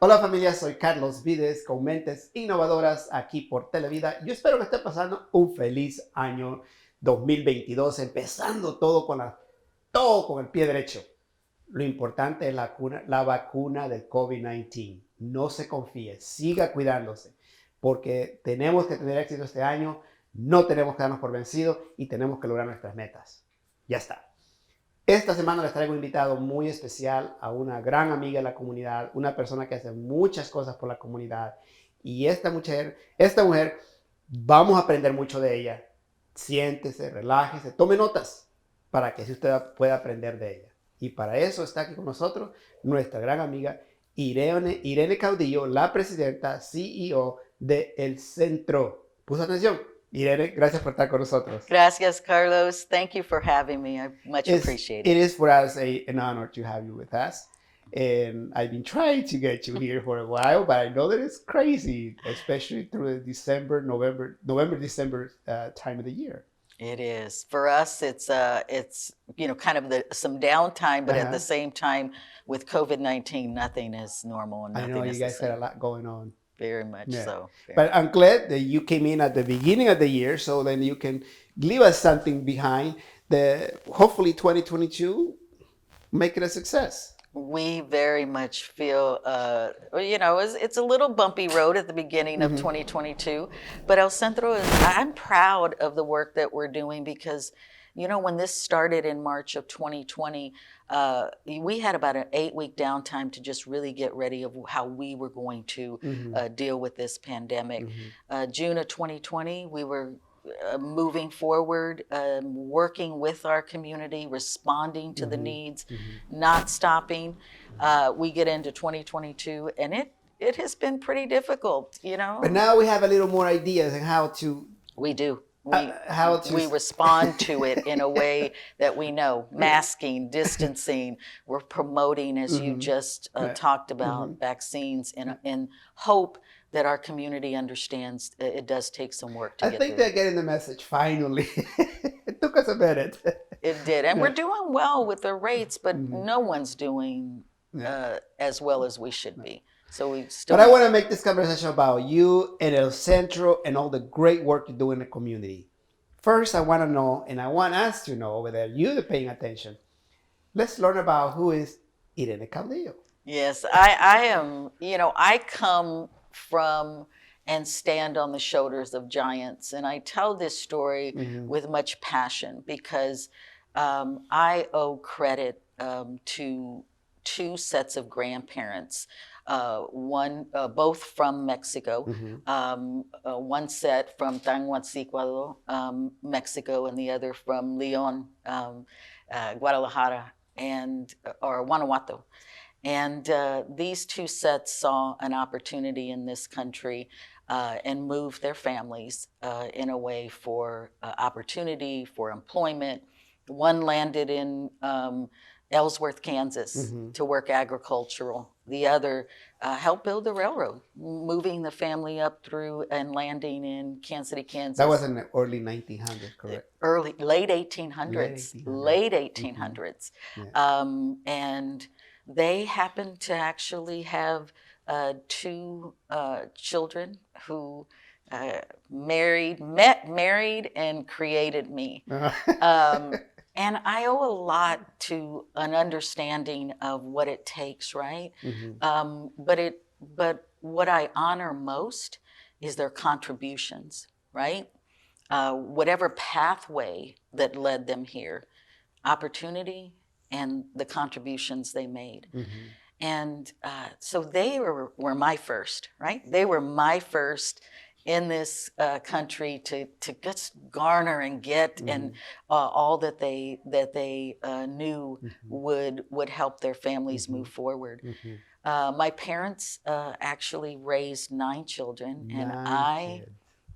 Hola familia, soy Carlos Vides con Mentes Innovadoras aquí por Televida. Yo espero que esté pasando un feliz año 2022, empezando todo con el pie derecho. Lo importante es la vacuna del COVID-19. No se confíe, siga cuidándose, porque tenemos que tener éxito este año, no tenemos que darnos por vencidos y tenemos que lograr nuestras metas. Ya está. Esta semana les traigo un invitado muy especial a una gran amiga de la comunidad, una persona que hace muchas cosas por la comunidad. Y esta mujer, vamos a aprender mucho de ella. Siéntese, relájese, tome notas para que así usted pueda aprender de ella. Y para eso está aquí con nosotros nuestra gran amiga Irene Caudillo, la presidenta CEO de El Centro. ¿Puso atención? Irene, gracias por estar con nosotros. Gracias, Carlos. Thank you for having me. I much appreciate It it. is for us an honor to have you with us. And I've been trying to get you here for a while, but I know that it's crazy, especially through the December time of the year. It is. For us, it's kind of some downtime, but at the same time, with COVID-19, nothing is normal and I nothing know is you guys the same. had a lot going on. Very much so. But I'm glad that you came in at the beginning of the year, so then you can leave us something behind. Hopefully 2022 make it a success. We very much feel, it's a little bumpy road at the beginning of 2022, but El Centro I'm proud of the work that we're doing because, when this started in March of 2020, we had about an 8-week downtime to just really get ready of how we were going to deal with this pandemic. June of 2020, we were moving forward, working with our community, responding to the needs, not stopping. We get into 2022, and it has been pretty difficult, But now we have a little more ideas on how to. We do. We respond to it in a way that we know. Masking, distancing. We're promoting, as you just talked about, vaccines in hope that our community understands it does take some work to get through. I think they're getting the message finally. It took us a minute. It did. And we're doing well with the rates, but no one's doing as well as we should be. So we still. But I want to make this conversation about you and El Centro and all the great work you do in the community. First, I want to know, and I want us to know over there, you're paying attention. Let's learn about who is Irene Caudillo. Yes, I am, I come from and stand on the shoulders of giants. And I tell this story with much passion because I owe credit to two sets of grandparents. Both from Mexico, one set from Tanguancicualo, Mexico, and the other from Leon, Guadalajara, or Guanajuato. And these two sets saw an opportunity in this country and moved their families in a way for opportunity, for employment. One landed in Ellsworth, Kansas, to work agricultural. The other helped build the railroad, moving the family up through and landing in Kansas City, Kansas. That was in the early 1900s, correct? Late 1800s. Late 1800s. And they happened to actually have two children who married, and created me. And I owe a lot to an understanding of what it takes, right? But what I honor most is their contributions, right? Whatever pathway that led them here, opportunity and the contributions they made. And so they were my first, right? They were my first in this country to just garner and get and all that they knew would help their families move forward. My parents actually raised 9 children, and I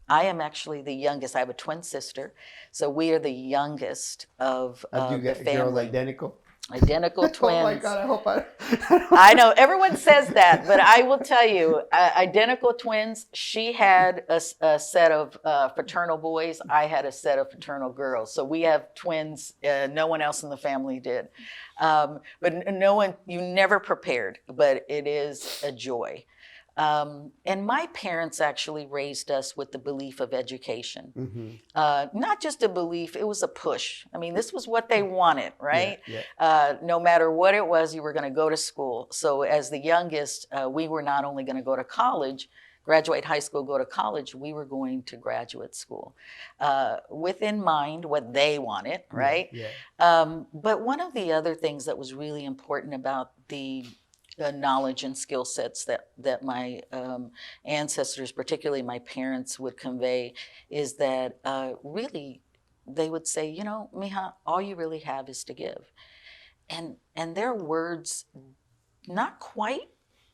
am actually the youngest. I have a twin sister, so we are the youngest of the family. Girls identical? Identical Oh my twins. God, I hope I. I know everyone says that, but I will tell you, identical twins. She had a set of fraternal boys. I had a set of fraternal girls. So we have twins. No one else in the family did. But no one, you never prepared, but it is a joy. And my parents actually raised us with the belief of education. Not just a belief, it was a push. I mean, this was what they wanted, right? No matter what it was, you were going to go to school. So as the youngest, we were not only going to go to college, graduate high school, go to college, we were going to graduate school with in mind what they wanted, right? But one of the other things that was really important about the knowledge and skill sets that my ancestors, particularly my parents, would convey is that really they would say, you know, mija, all you really have is to give. And their words, not quite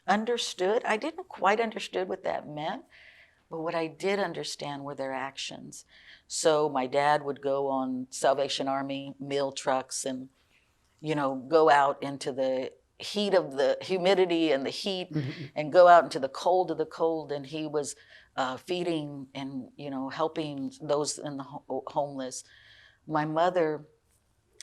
understood. I didn't quite understood what that meant, but what I did understand were their actions. So my dad would go on Salvation Army meal trucks and, you know, go out into the heat of the humidity and the heat and go out into the cold of the cold. And he was feeding and, you know, helping those in the homeless. My mother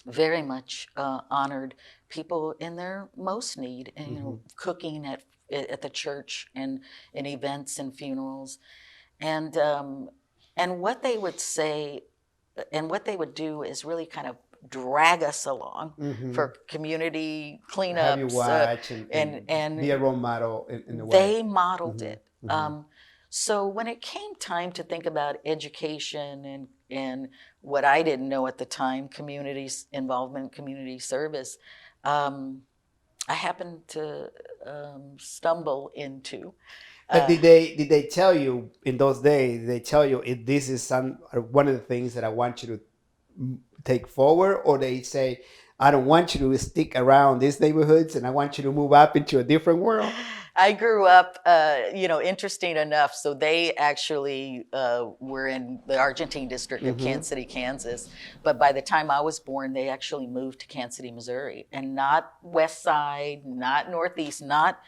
very much honored people in their most need and, you know, cooking at the church and in events and funerals. And what they would say and what they would do is really kind of drag us along for community cleanups. Have you watch and be a role model in a way. They modeled it. So when it came time to think about education and what I didn't know at the time, community involvement, community service, I happened to stumble into. But did they tell you in those days? Did they tell you if this is one of the things that I want you to take forward, or they say, I don't want you to stick around these neighborhoods and I want you to move up into a different world? I grew up, you know, interesting enough. So they actually were in the Argentine district of Kansas City, Kansas. But by the time I was born, they actually moved to Kansas City, Missouri, and not West Side, not Northeast, not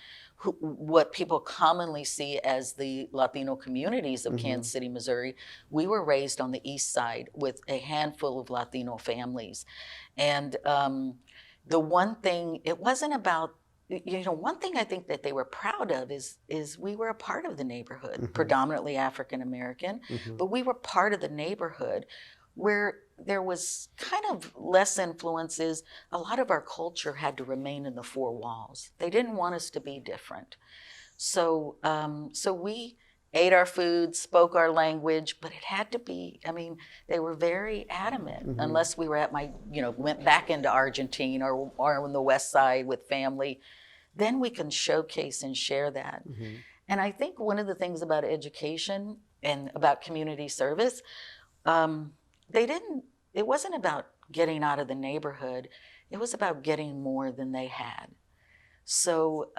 what people commonly see as the Latino communities of Kansas City, Missouri. We were raised on the East Side with a handful of Latino families. And the one thing, it wasn't about, you know, one thing I think that they were proud of is we were a part of the neighborhood, predominantly African American, but we were part of the neighborhood where there was kind of less influences. A lot of our culture had to remain in the four walls. They didn't want us to be different. So, so we ate our food, spoke our language, but it had to be, I mean, they were very adamant, unless we were at you know, went back into Argentina or on the West Side with family, then we can showcase and share that. And I think one of the things about education and about community service, it wasn't about getting out of the neighborhood, it was about getting more than they had. So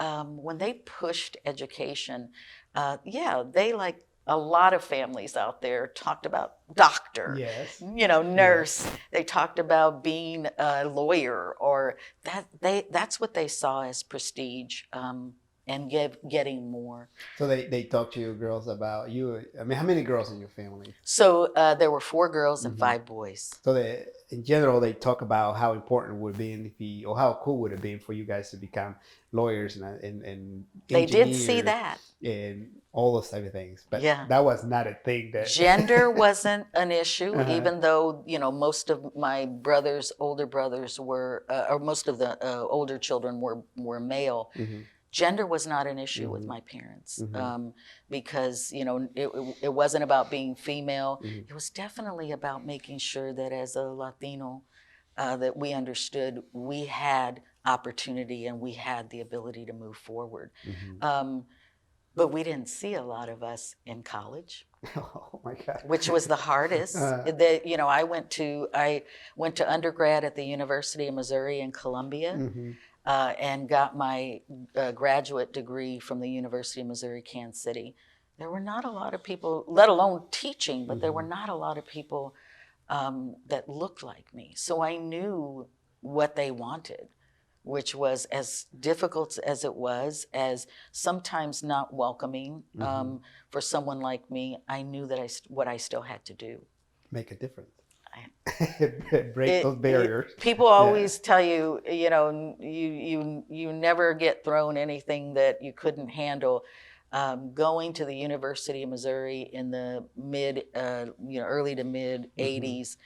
when they pushed education, they, like a lot of families out there, talked about doctor, you know, nurse. They talked about being a lawyer, or that's what they saw as prestige. And getting more. So they talk to you girls about you. I mean, how many girls in your family? So there were 4 girls and 5 boys. So in general, they talk about how important it would have been or how cool would have been for you guys to become lawyers and they did see that and all those type of things. But yeah, that was not a thing that gender wasn't an issue, even though, you know, most of my older brothers were, or most of the older children were male. Gender was not an issue with my parents because, you know, it wasn't about being female. It was definitely about making sure that as a Latino, that we understood we had opportunity and we had the ability to move forward. But we didn't see a lot of us in college. Oh my God. Which was the hardest. You know, I went to undergrad at the University of Missouri in Columbia. And got my graduate degree from the University of Missouri, Kansas City. There were not a lot of people, let alone teaching, but there were not a lot of people that looked like me. So I knew what they wanted. which was as difficult as it was, as sometimes not welcoming for someone like me. I knew that what I still had to do. Make a difference. I- Break those barriers. People Yeah. always tell you, you never get thrown anything that you couldn't handle. Going to the University of Missouri in the early to mid '80s,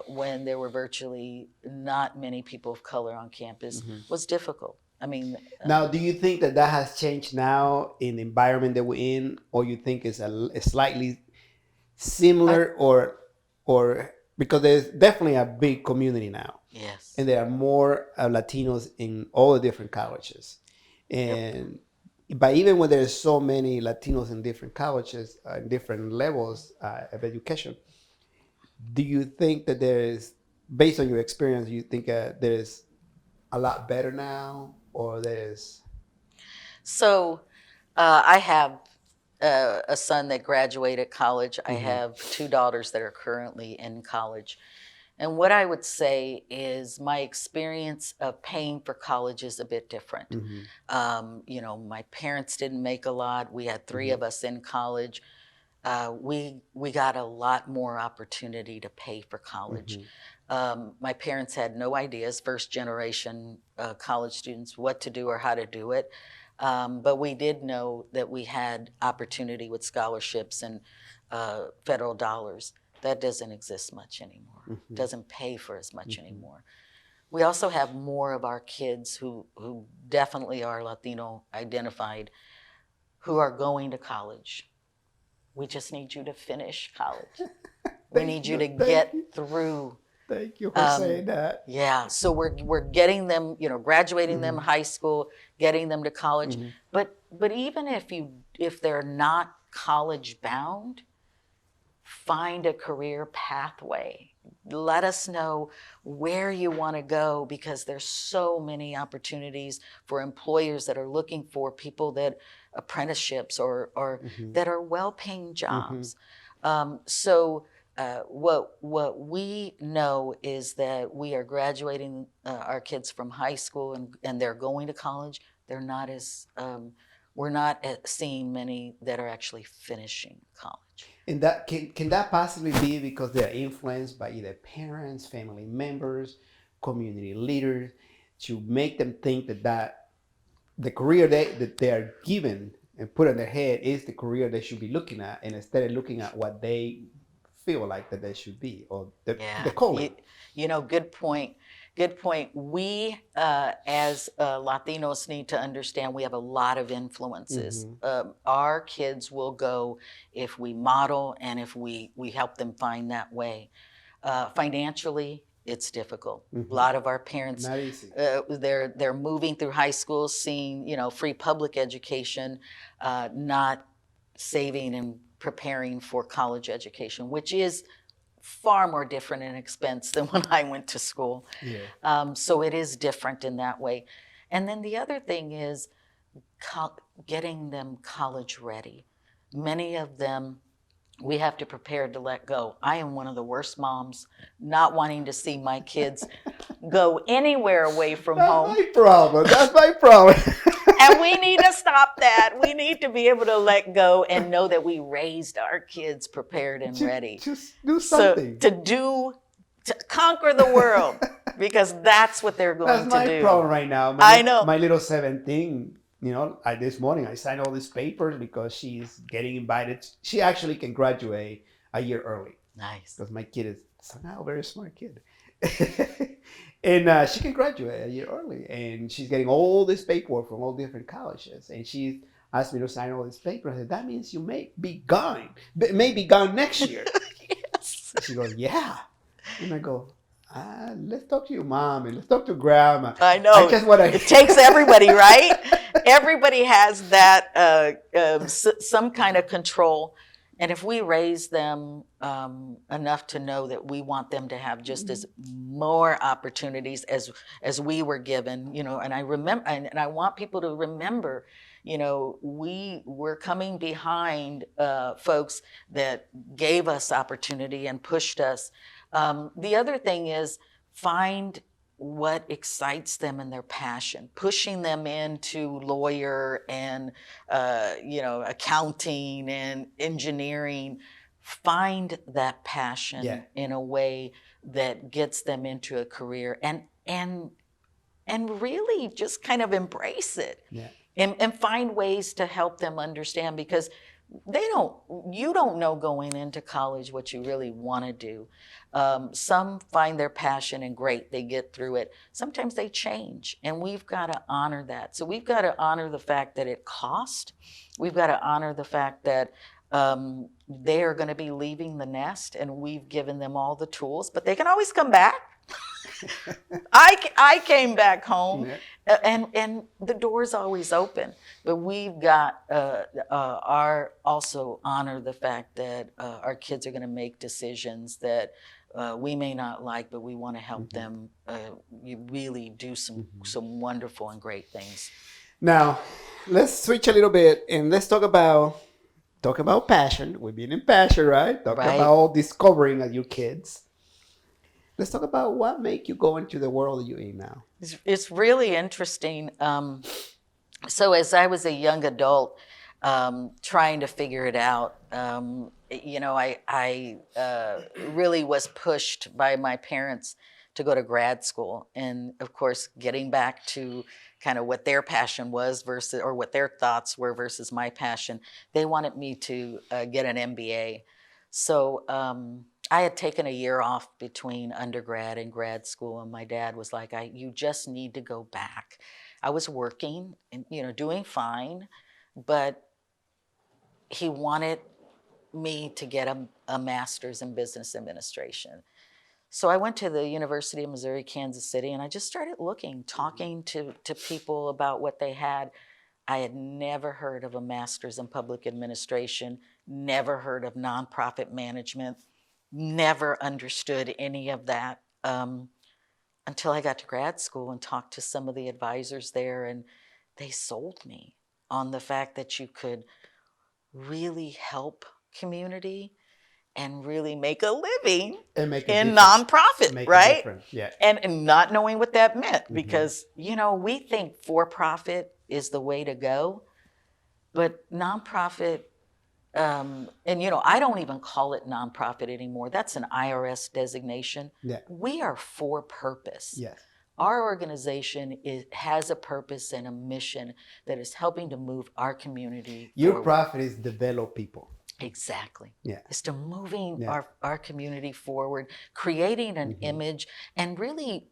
when there were virtually not many people of color on campus, was difficult. I mean, Now, do you think that has changed now in the environment that we're in, or you think it's a slightly similar, or because there's definitely a big community now, yes, and there are more Latinos in all the different colleges, Yep. and but even when there's so many Latinos in different colleges, different levels of education, do you think that there is, based on your experience, you think there's a lot better now, or there's So I have a son that graduated college. I have two daughters that are currently in college. And what I would say is my experience of paying for college is a bit different. My parents didn't make a lot. We had three of us in college. We got a lot more opportunity to pay for college. My parents had no ideas, first generation college students, what to do or how to do it. But we did know that we had opportunity with scholarships and federal dollars. That doesn't exist much anymore. Doesn't pay for as much anymore. We also have more of our kids who definitely are Latino identified, who are going to college. We just need you to finish college. We need you to get through. Thank you for saying that. Yeah, so we're getting them, graduating them high school, getting them to college. But even if they're not college bound, find a career pathway. Let us know where you want to go, because there's so many opportunities for employers that are looking for people that apprenticeships or that are well-paying jobs. What we know is that we are graduating our kids from high school and they're going to college. They're not as we're not seeing many that are actually finishing college. And that can that possibly be because they're influenced by either parents, family members, community leaders, to make them think that the career that they are given and put in their head is the career they should be looking at, and instead of looking at what they feel like that they should be, or the calling. Good point. Good point. We, as Latinos, need to understand we have a lot of influences. Our kids will go if we model and if we help them find that way. Financially, it's difficult. A lot of our parents, Not easy. They're moving through high school, seeing free public education, not saving and preparing for college education, which is far more different in expense than when I went to school. Yeah. So it is different in that way. And then the other thing is getting them college ready. Many of them, we have to prepare to let go. I am one of the worst moms, not wanting to see my kids go anywhere away from home. That's my problem. And we need to stop that. We need to be able to let go and know that we raised our kids prepared and ready. Just do something. To conquer the world, because that's what they're going to do. That's my problem right now. I know. My little 17, this morning I signed all these papers because she's getting invited. She actually can graduate a year early. Nice. Because my kid is somehow a very smart kid. And she can graduate a year early, and she's getting all this paperwork from all different colleges, and she asked me to sign all these papers. I said, that means you may be gone next year. Yes. She goes, yeah. And I go, let's talk to your mom and let's talk to grandma. I know. It takes everybody, right? Everybody has that some kind of control. And if we raise them enough to know that we want them to have just as more opportunities as we were given, and I remember, and I want people to remember, we're coming behind folks that gave us opportunity and pushed us. The other thing is find what excites them and their passion, pushing them into lawyer and accounting and engineering. Find that passion Yeah. in a way that gets them into a career, and really just kind of embrace it. Yeah. And find ways to help them understand, because you don't know going into college what you really want to do. Some find their passion and great, they get through it. Sometimes they change, and we've got to honor that. So we've got to honor the fact that it cost. We've got to honor the fact that they are going to be leaving the nest, and we've given them all the tools, but they can always come back. I came back home, and the door's always open. But we've got also honor the fact that our kids are going to make decisions that we may not like, but we want to help them really do some wonderful and great things. Now, let's switch a little bit and let's talk about passion. We've been in passion, right? Talk about discovering as you kids. Let's talk about what make you go into the world you're in now. It's really interesting. So as I was a young adult, trying to figure it out, I really was pushed by my parents to go to grad school. And of course, getting back to kind of what their passion was versus, or what their thoughts were versus my passion, they wanted me to get an MBA. So I had taken a year off between undergrad and grad school, and my dad was like, you just need to go back. I was working and, doing fine, but he wanted me to get a master's in business administration. So I went to the University of Missouri, Kansas City, and I just started looking, talking to people about what they had. I had never heard of a master's in public administration, never heard of nonprofit management, never understood any of that until I got to grad school and talked to some of the advisors there, and they sold me on the fact that you could really help community and really make a living in nonprofit, right? Yeah. And not knowing what that meant, because, we think for-profit is the way to go, but nonprofit, and I don't even call it nonprofit anymore. That's an IRS designation. Yeah. We are for purpose. Yes. Our organization has a purpose and a mission that is helping to move our community Your forward. profit is develop people. Exactly. Yeah. It's to moving our community forward, creating an image, and really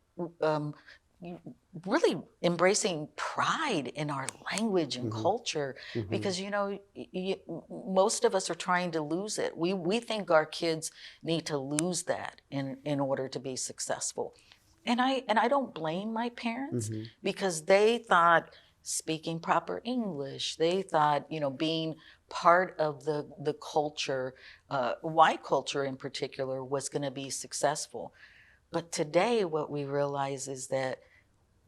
embracing pride in our language and culture, because most of us are trying to lose it. We think our kids need to lose that in order to be successful. And I don't blame my parents, because they thought speaking proper English, they thought being part of the culture, white culture in particular, was going to be successful. But today what we realize is that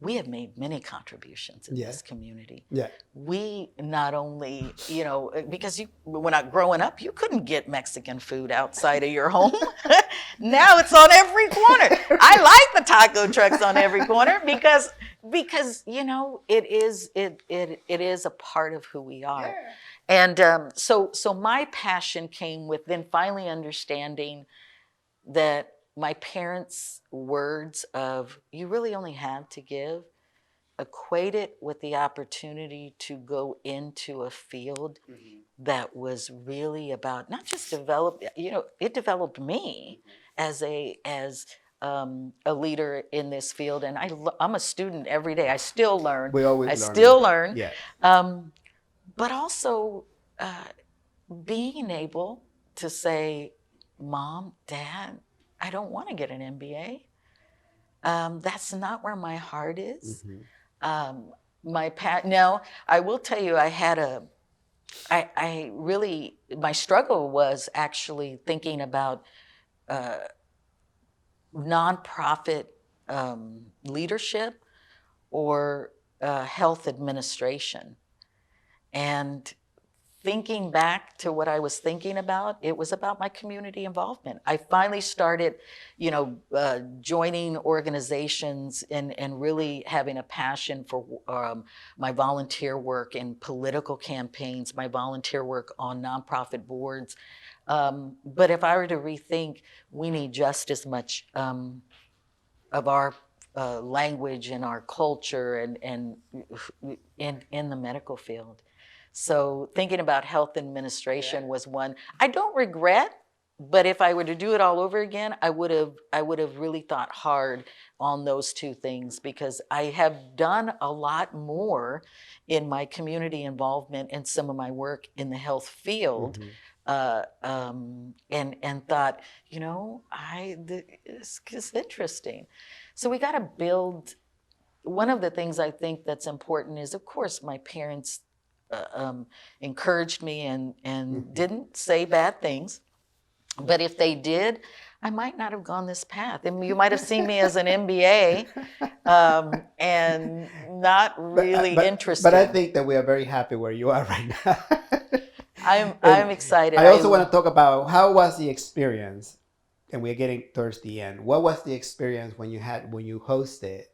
we have made many contributions in this community. Yeah. We not only, because when I growing up, you couldn't get Mexican food outside of your home. Now it's on every corner. I like the taco trucks on every corner because it is a part of who we are. Yeah. And so my passion came with then finally understanding that my parents' words of "you really only have to give" equated with the opportunity to go into a field that was really about not just develop. It developed me as a leader in this field, and I'm a student every day. I still learn. I still learn. Yeah. But also being able to say, "Mom, Dad, I don't want to get an MBA. That's not where my heart is." Now, I will tell you, my struggle was actually thinking about nonprofit leadership or health administration. And thinking back to what I was thinking about, it was about my community involvement. I finally started, joining organizations and really having a passion for my volunteer work in political campaigns, my volunteer work on nonprofit boards. But if I were to rethink, we need just as much of our language and our culture and in the medical field. So thinking about health administration was one I don't regret, but if I were to do it all over again, I would have really thought hard on those two things, because I have done a lot more in my community involvement and some of my work in the health field. And thought, this is interesting. So we got to build. One of the things I think that's important is, of course, my parents encouraged me and didn't say bad things. But if they did, I might not have gone this path. And you might have seen me as an MBA and not really interested. But I think that we are very happy where you are right now. I'm excited. I also want to talk about how was the experience, and we're getting towards the end. What was the experience when you hosted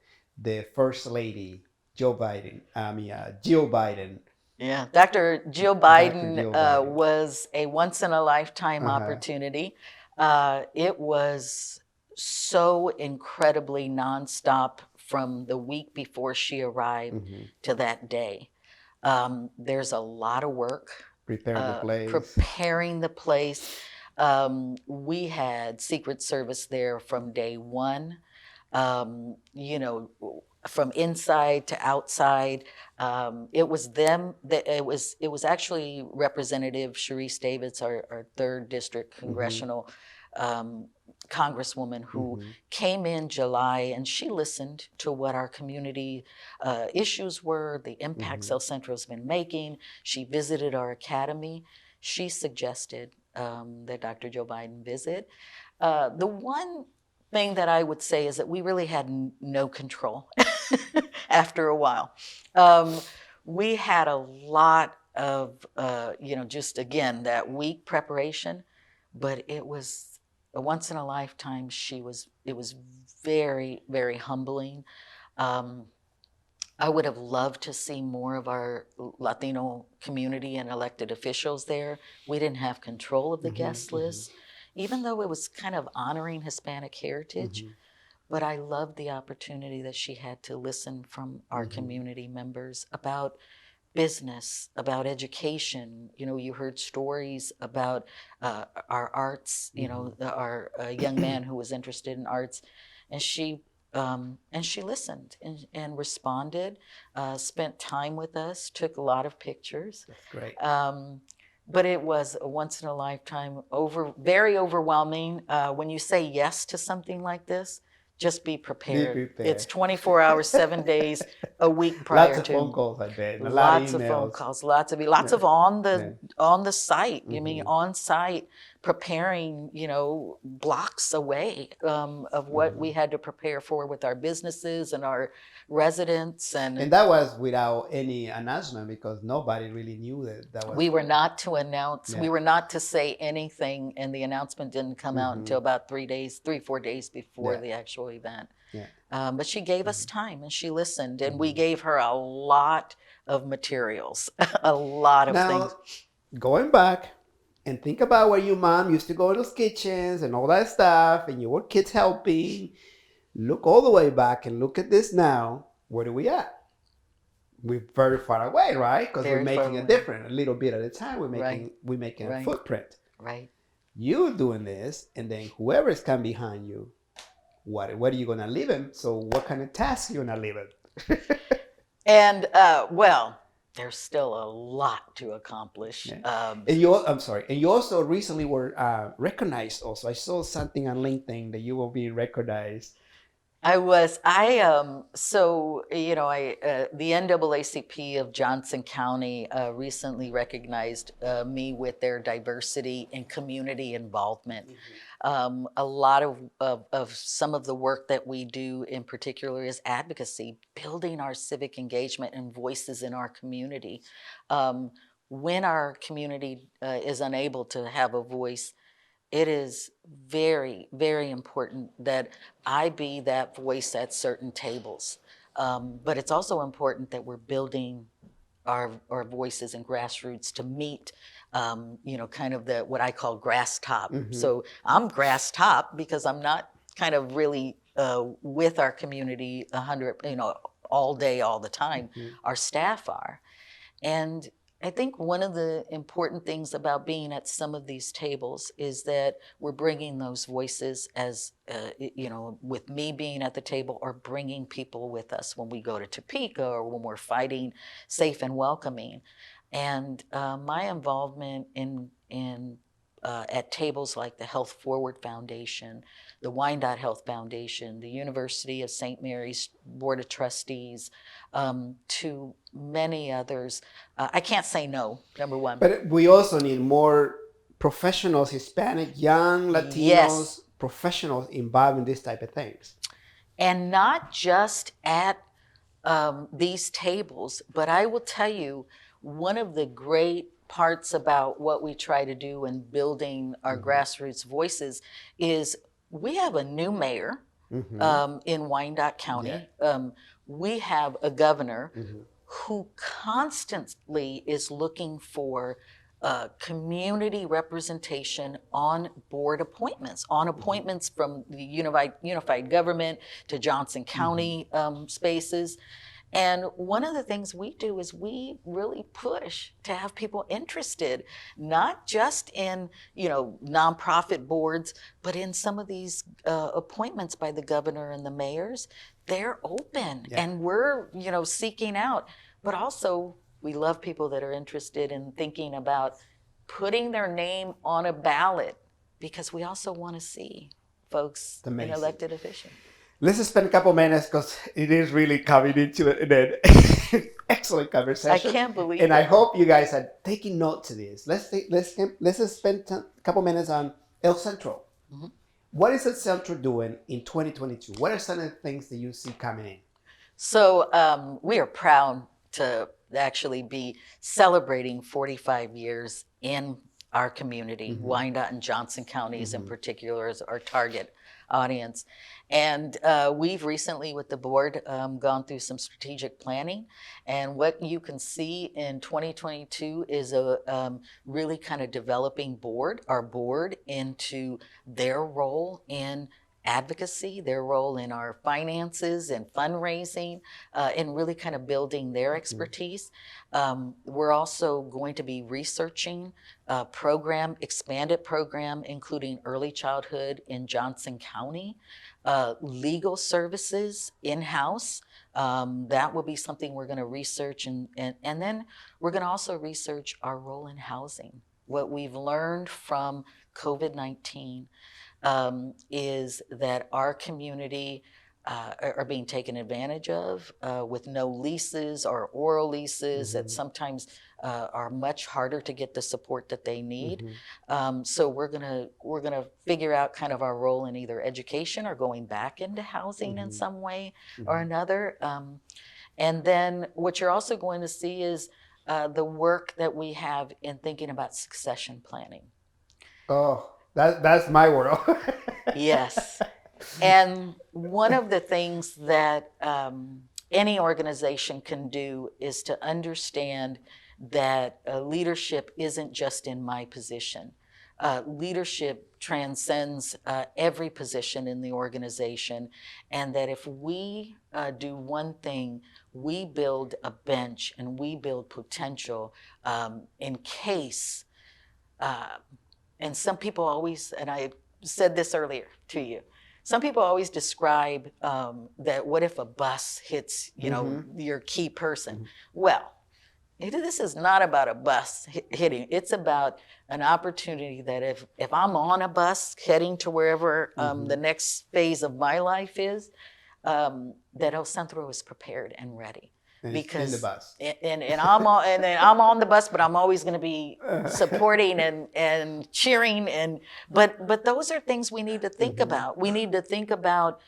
the First Lady, Jill Biden? Yeah, Dr. Jill Biden, was a once in a lifetime opportunity. It was so incredibly nonstop from the week before she arrived to that day. There's a lot of work. Preparing the place. We had Secret Service there from day one, from inside to outside. It was them that it was actually Representative Sharice Davids, our 3rd District Congressional Congresswoman, who came in July, and she listened to what our community issues were, the impact South Centro has been making. She visited our academy. She suggested that Dr. Joe Biden visit. The one thing that I would say is that we really had no control after a while. We had a lot of, just again, that week preparation, but it was a once in a lifetime. It was very, very humbling. I would have loved to see more of our Latino community and elected officials there. We didn't have control of the guest list, even though it was kind of honoring Hispanic heritage. But I loved the opportunity that she had to listen from our community members about business, about education. You heard stories about our arts, our young man who was interested in arts. And she listened and responded, spent time with us, took a lot of pictures. That's great. But it was a once in a lifetime, very overwhelming. When you say yes to something like this, just be prepared. It's 24 hours, 7 days, a week prior to. Lots of phone calls, I bet. Lots of phone calls, lots of on the site. I mean, on site, preparing, blocks away of what we had to prepare for with our businesses and our residents. And that was without any announcement, because nobody really knew that was. We were not to announce. We were not to say anything, and the announcement didn't come out until about 4 days before the actual event. But she gave us time, and she listened, and we gave her a lot of materials, a lot of things. Going back and think about where your mom used to go to those kitchens and all that stuff, and your kids helping. Look all the way back and look at this now. Where are we at? We're very far away, right? Because we're making a little bit at a time. We're making a footprint. Right. You're doing this, and then whoever's come behind you, what are you gonna leave him? So what kind of task you gonna leave him? And there's still a lot to accomplish. And you also recently were recognized. Also, I saw something on LinkedIn that you will be recognized. The NAACP of Johnson County recently recognized me with their diversity and community involvement. A lot of some of the work that we do in particular is advocacy, building our civic engagement and voices in our community. when our community is unable to have a voice, it is very, very important that I be that voice at certain tables. But it's also important that we're building our voices and grassroots to meet, kind of what I call grass top. So I'm grass top because I'm not kind of really with our community 100, all day, all the time. Our staff are. And I think one of the important things about being at some of these tables is that we're bringing those voices as, with me being at the table, or bringing people with us when we go to Topeka or when we're fighting safe and welcoming. And my involvement at tables like the Health Forward Foundation, the Wyandotte Health Foundation, the University of St. Mary's Board of Trustees, to many others. I can't say no, number one. But we also need more professionals, Hispanic, young Latinos, Yes. professionals involved in this type of things. And not just at these tables, but I will tell you, one of the great parts about what we try to do in building our grassroots voices is we have a new mayor in Wyandotte County. Yeah. We have a governor who constantly is looking for community representation on board appointments, from the unified government to Johnson County spaces. And one of the things we do is we really push to have people interested, not just in, nonprofit boards, but in some of these appointments by the governor and the mayors. They're open, and we're, seeking out. But also, we love people that are interested in thinking about putting their name on a ballot, because we also want to see folks in elected officials. Let's spend a couple minutes because it is really coming into an excellent conversation. I can't believe and it. I hope you guys are taking note to this. Let's spend a couple minutes on El Centro. What is El Centro doing in 2022? What are some of the things that you see coming in? So we are proud to actually be celebrating 45 years in our community. Wyandotte and Johnson counties in particular is our target audience. And we've recently, with the board, gone through some strategic planning. And what you can see in 2022 is a really kind of developing our board into their role in advocacy, their role in our finances and fundraising, and really kind of building their expertise. We're also going to be researching a expanded program, including early childhood in Johnson County, legal services in-house. That will be something we're going to research, and then we're going to also research our role in housing. What we've learned from COVID-19 is that our community are being taken advantage of with no leases or oral leases that sometimes are much harder to get the support that they need. So we're gonna figure out kind of our role in either education or going back into housing in some way or another. And then what you're also going to see is the work that we have in thinking about succession planning. Oh, that's my world. Yes. And one of the things that any organization can do is to understand that leadership isn't just in my position. Leadership transcends every position in the organization, and that if we do one thing, we build a bench and we build potential in case. And some people always, and I said this earlier to you, some people always describe that what if a bus hits, your key person? Well, this is not about a bus hitting. It's about an opportunity that if I'm on a bus heading to wherever the next phase of my life is, that El Centro is prepared and ready. And because in the bus. And I'm on the bus, but I'm always going to be supporting and cheering, but those are things we need to think about. We need to think about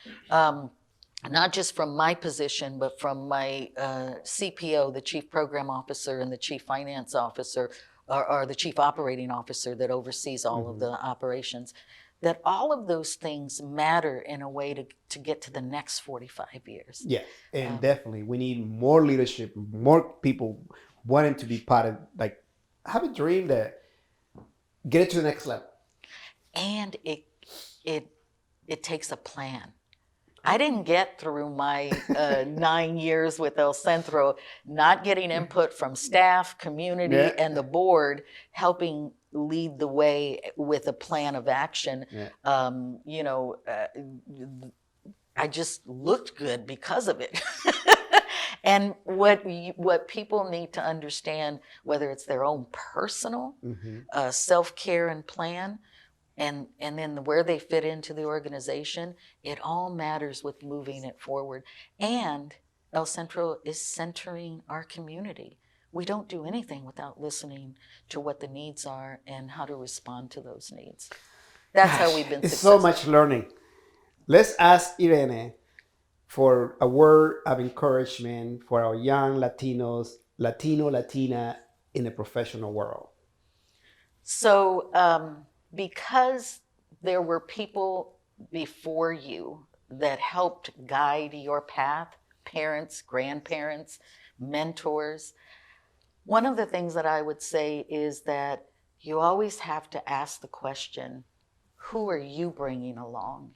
not just from my position, but from my CPO, the Chief Program Officer, and the Chief Finance Officer, or the Chief Operating Officer that oversees all of the operations, that all of those things matter in a way to get to the next 45 years. Yeah, and definitely we need more leadership, more people wanting to be part of, like, have a dream that get it to the next level. And it takes a plan. I didn't get through my 9 years with El Centro not getting input from staff, community, and the board, helping lead the way with a plan of action. I just looked good because of it. And what people need to understand, whether it's their own personal self-care and plan, and then where they fit into the organization, it all matters with moving it forward. And El Centro is centering our community. We don't do anything without listening to what the needs are and how to respond to those needs. That's how we've been successful. It's so much learning. Let's ask Irene for a word of encouragement for our young Latinos, Latina in the professional world. So, because there were people before you that helped guide your path, parents, grandparents, mentors, one of the things that I would say is that you always have to ask the question, who are you bringing along?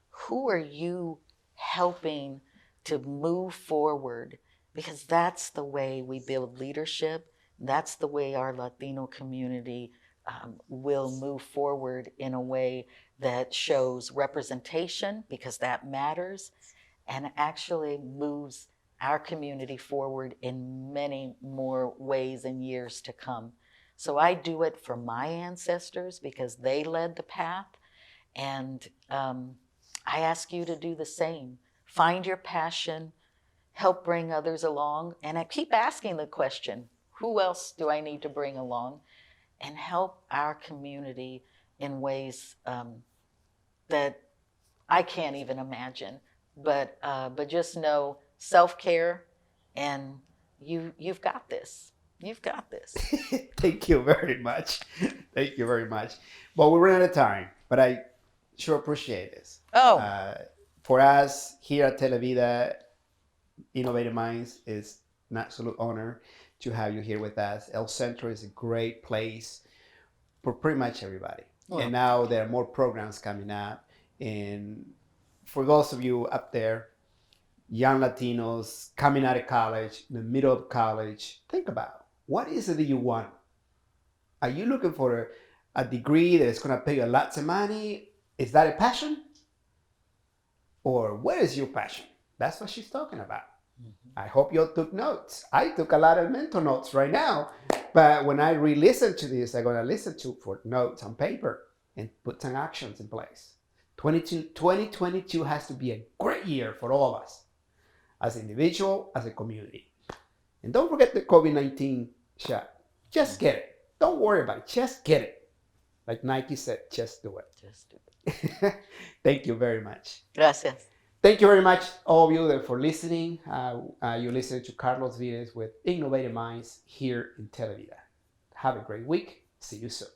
Who are you helping to move forward? Because that's the way we build leadership. That's the way our Latino community will move forward in a way that shows representation, because that matters, and actually moves our community forward in many more ways in years to come. So I do it for my ancestors because they led the path, and I ask you to do the same. Find your passion, help bring others along, and I keep asking the question, who else do I need to bring along? And help our community in ways that I can't even imagine. But just know self-care, and you've got this. You've got this. Thank you very much. Thank you very much. Well, we're running out of time, but I sure appreciate this. For us here at Televida, Innovative Minds is an absolute honor to have you here with us. El Centro is a great place for pretty much everybody. And now there are more programs coming up. And for those of you up there, young Latinos coming out of college, in the middle of college, think about, what is it that you want? Are you looking for a degree that is going to pay you lots of money? Is that a passion? Or what is your passion? That's what she's talking about. I hope you all took notes. I took a lot of mental notes right now, but when I re-listen to this, I'm going to listen to for notes on paper and put some actions in place. 2022 has to be a great year for all of us, as an individual, as a community. And don't forget the COVID-19 shot. Just get it. Don't worry about it. Just get it. Like Nike said, just do it. Just do it. Thank you very much. Gracias. Thank you very much, all of you, for listening. You listen to Carlos Vides with Innovative Minds here in Televida. Have a great week. See you soon.